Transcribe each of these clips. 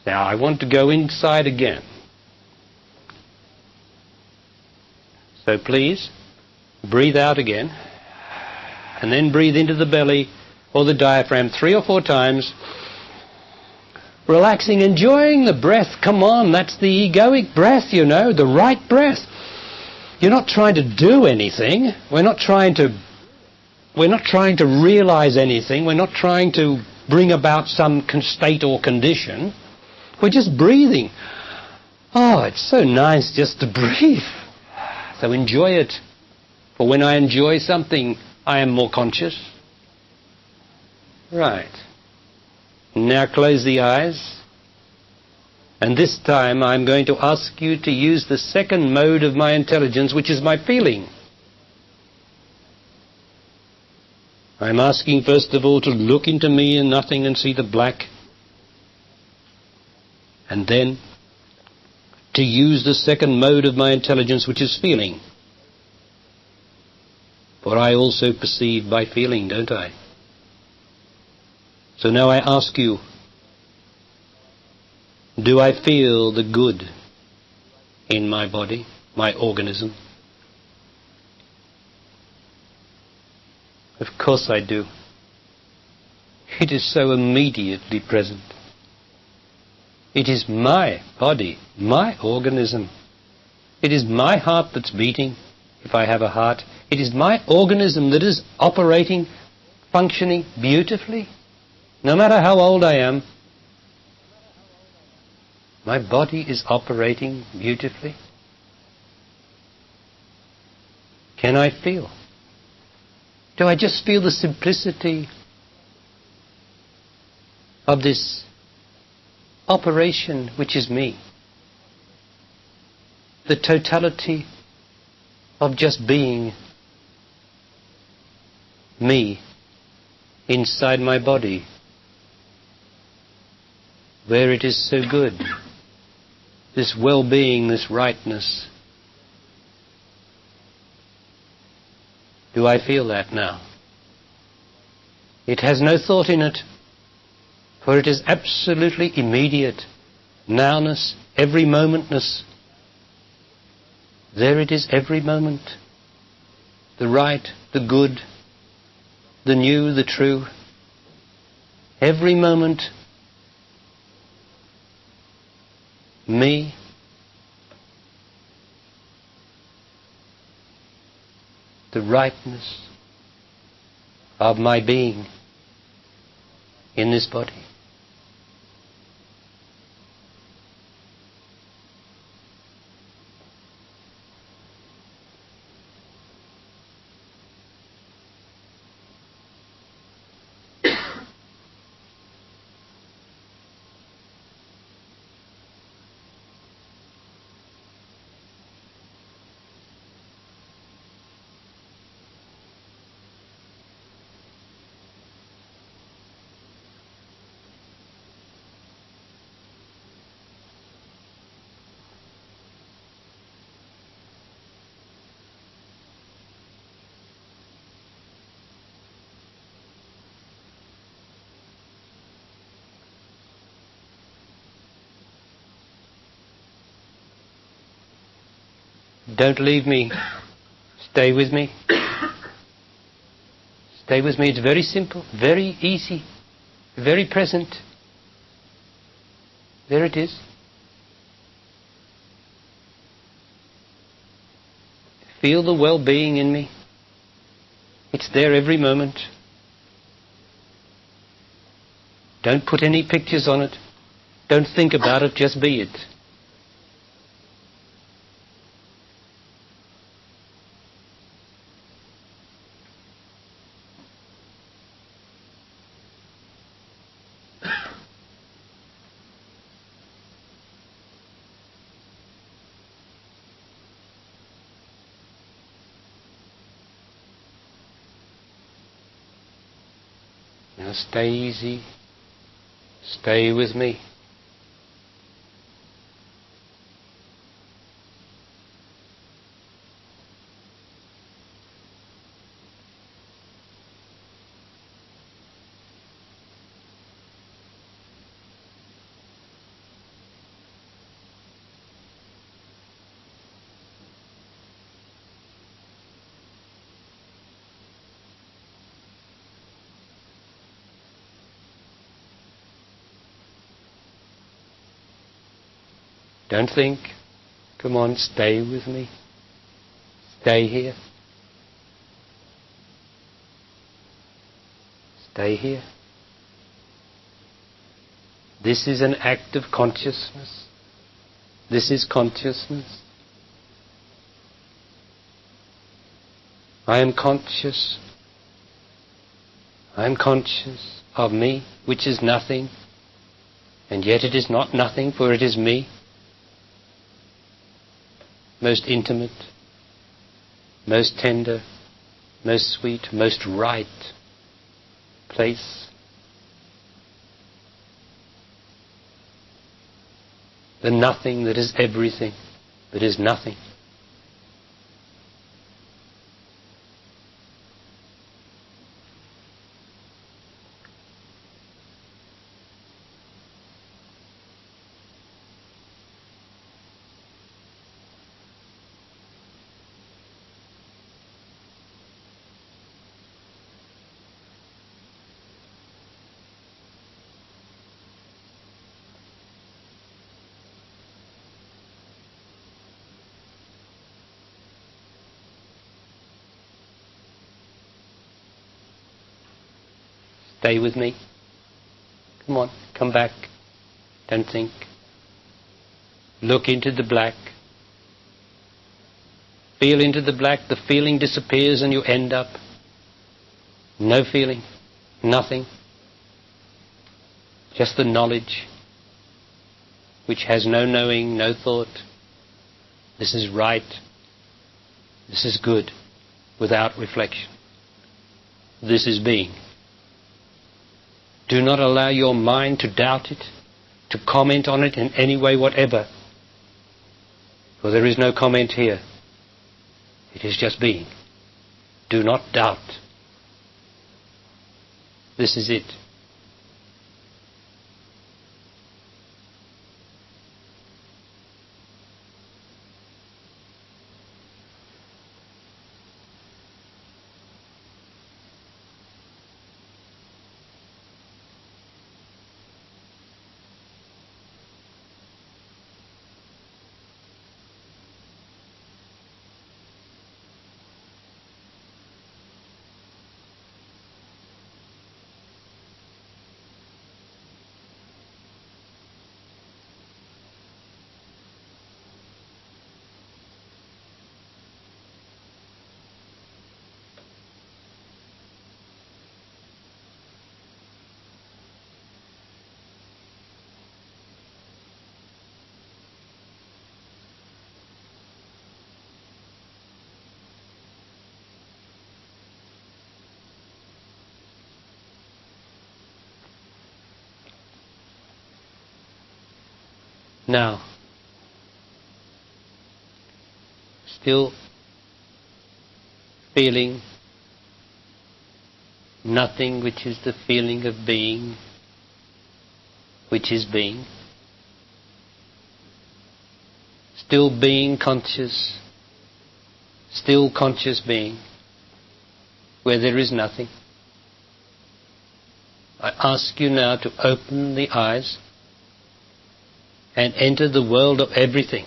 Now I want to go inside again. So please, breathe out again, and then breathe into the belly or the diaphragm 3 or 4 times, relaxing, enjoying the breath. Come on, that's the egoic breath, you know, the right breath. You're not trying to do anything. We're not trying to realize anything. We're not trying to bring about some state or condition. We're just breathing. Oh, it's so nice just to breathe. So enjoy it. For when I enjoy something, I am more conscious. Right. Now close the eyes. And this time I'm going to ask you to use the second mode of my intelligence, which is my feeling. I'm asking first of all to look into me and nothing and see the black. And then to use the second mode of my intelligence, which is feeling. For I also perceive by feeling, don't I? So now I ask you, do I feel the good in my body, my organism? Of course I do. It is so immediately present. It is my body, my organism. It is my heart that's beating, if I have a heart. It is my organism that is operating, functioning beautifully. No matter how old I am, my body is operating beautifully. Can I feel? Do I just feel the simplicity of this operation which is me? The totality of just being me inside my body, where it is so good, this well-being, this rightness. Do I feel that now? It has no thought in it, for it is absolutely immediate, nowness, every momentness. There it is every moment, the right, the good, the new, the true. Every moment, me, the rightness of my being in this body. Don't leave me. Stay with me. Stay with me. It's very simple, very easy, very present. There it is. Feel the well-being in me. It's there every moment. Don't put any pictures on it. Don't think about it, just be it. Now stay easy. Stay with me. Don't think. Come on, stay with me. Stay here. Stay here. This is an act of consciousness. This is consciousness. I am conscious. I am conscious of me, which is nothing, and yet it is not nothing, for it is me. Most intimate, most tender, most sweet, most right place. The nothing that is everything, that is nothing. Stay with me. Come on, come back. Don't think. Look into the black. Feel into the black. The feeling disappears and you end up no feeling, nothing. Just the knowledge which has no knowing, no thought. This is right. This is good, without reflection. This is being. Do not allow your mind to doubt it, to comment on it in any way whatever. For there is no comment here. It is just being. Do not doubt. This is it. Now, still feeling nothing, which is the feeling of being, which is being. Still being conscious, still conscious being, where there is nothing. I ask you now to open the eyes and enter the world of everything,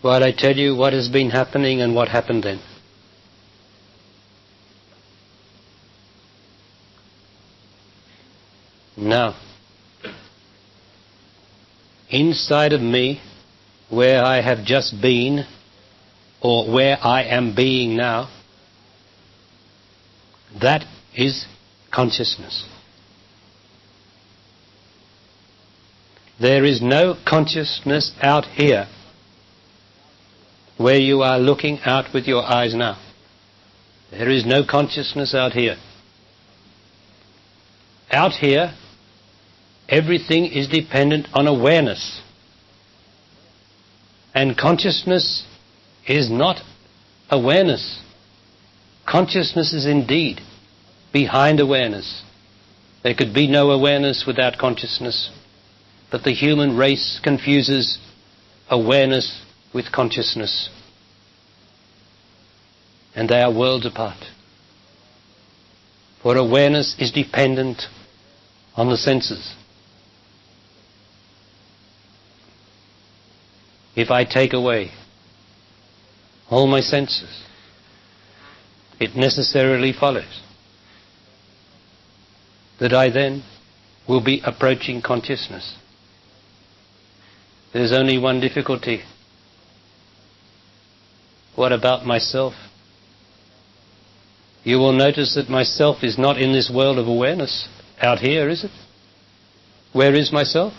while I tell you what has been happening and what happened then. Now, inside of me, where I have just been, or where I am being now, that is consciousness. There is no consciousness out here where you are looking out with your eyes now. There is no consciousness out here. Out here, everything is dependent on awareness. And consciousness is not awareness. Consciousness is indeed behind awareness. There could be no awareness without consciousness. But the human race confuses awareness with consciousness. And they are worlds apart. For awareness is dependent on the senses. if I take away all my senses, it necessarily follows that I then will be approaching consciousness. There's only one difficulty. What about myself? You will notice that myself is not in this world of awareness out here, is it? Where is myself?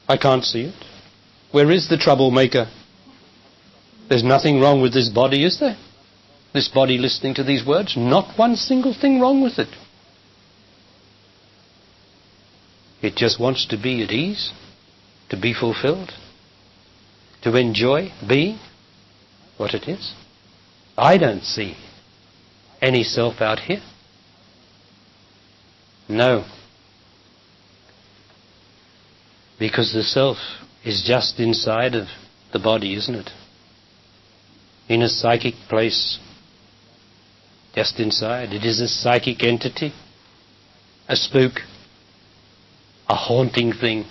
I can't see it. Where is the troublemaker? There's nothing wrong with this body, is there? This body listening to these words? Not one single thing wrong with it. It just wants to be at ease, to be fulfilled, to enjoy being what it is. I don't see any self out here. No. Because the self is just inside of the body, isn't it? In a psychic place. Just inside. It is a psychic entity. A spook. A haunting thing.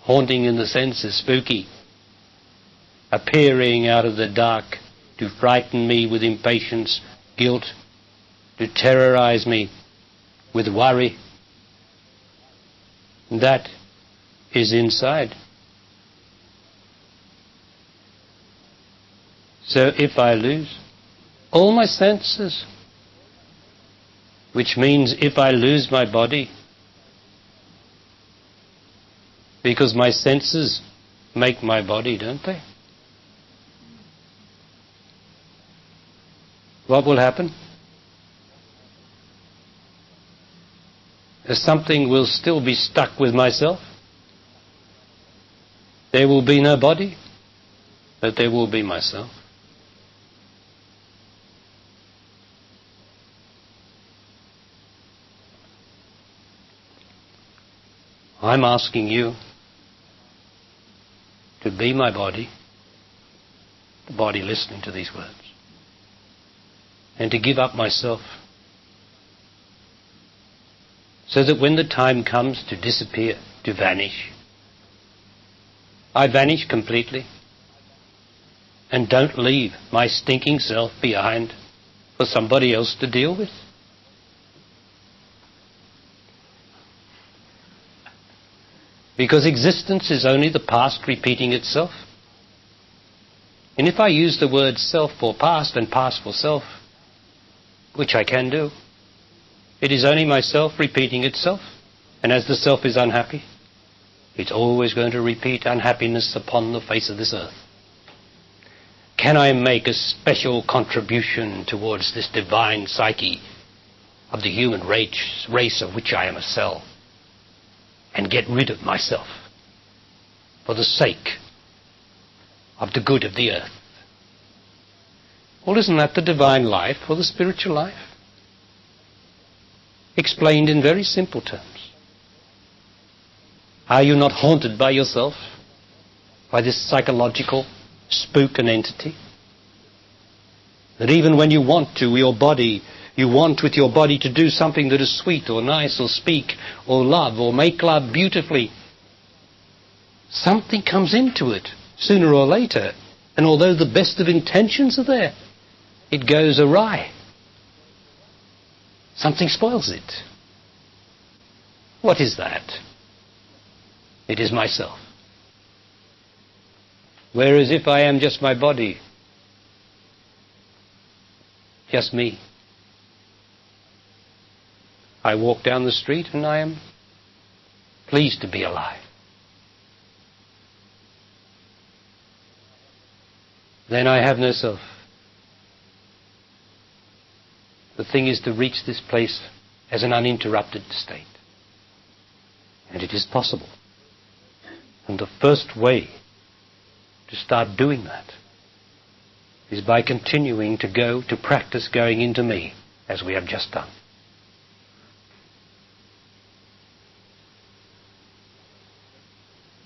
Haunting in the sense of spooky. Appearing out of the dark to frighten me with impatience, guilt, to terrorize me with worry. That is inside. So if I lose all my senses, which means if I lose my body, because my senses make my body, don't they? What will happen? Something will still be stuck with myself. There will be no body, but there will be myself. I'm asking you to be my body, the body listening to these words, and to give up myself, so that when the time comes to disappear, to vanish, I vanish completely and don't leave my stinking self behind for somebody else to deal with. Because existence is only the past repeating itself. And if I use the word self for past and past for self, which I can do, it is only myself repeating itself. And as the self is unhappy, it's always going to repeat unhappiness upon the face of this earth. Can I make a special contribution towards this divine psyche of the human race of which I am a cell, and get rid of myself for the sake of the good of the earth? Well, isn't that the divine life or the spiritual life? Explained in very simple terms. Are you not haunted by yourself? By this psychological spook and entity? That even when you want to, you want with your body to do something that is sweet or nice or speak or love or make love beautifully, something comes into it sooner or later, and although the best of intentions are there, it goes awry. Something spoils it. What is that? It is myself. Whereas if I am just my body, just me, I walk down the street and I am pleased to be alive. Then I have no self. The thing is to reach this place as an uninterrupted state. And it is possible. And the first way to start doing that is by continuing to practice going into me, as we have just done.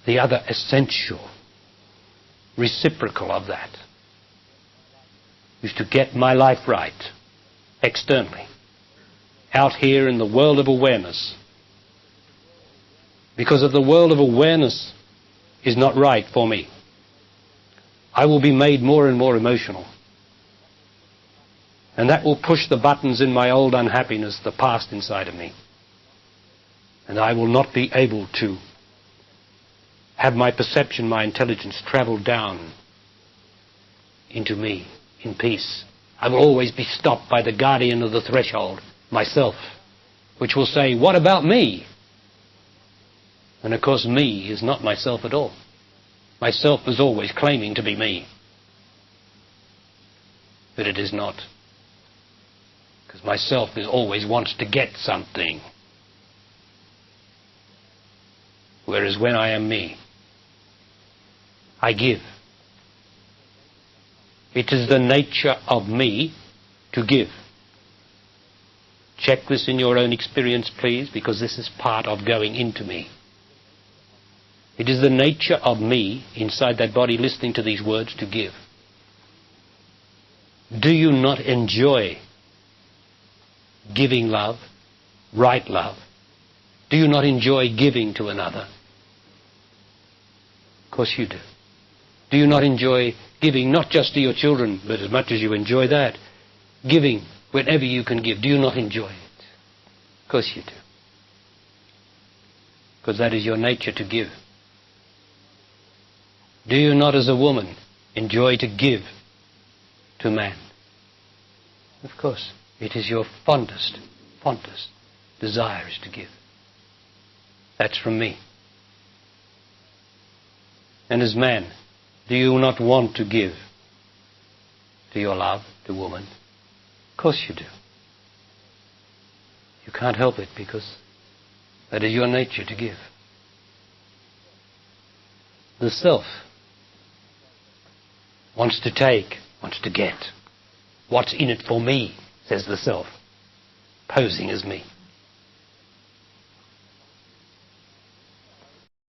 The other essential reciprocal of that is to get my life right externally, out here in the world of awareness. Because if the world of awareness is not right for me, I will be made more and more emotional. And that will push the buttons in my old unhappiness, the past inside of me. And I will not be able to have my perception, my intelligence travel down into me in peace. I will always be stopped by the guardian of the threshold, myself, which will say, what about me? And of course me is not myself at all. Myself is always claiming to be me. But it is not. Because myself is always wants to get something. Whereas when I am me, I give. It is the nature of me to give. Check this in your own experience, please, because this is part of going into me. It is the nature of me inside that body listening to these words to give. Do you not enjoy giving love, right love? Do you not enjoy giving to another? Of course you do. Do you not enjoy giving not just to your children, but as much as you enjoy that, giving whenever you can give? Do you not enjoy it? Of course you do. Because that is your nature to give. Do you not as a woman enjoy to give to man? Of course. It is your fondest desire is to give. That's from me. And as man, do you not want to give to your love, to woman? Of course you do. You can't help it because that is your nature to give. The self wants to take, wants to get. What's in it for me, says the self, posing as me.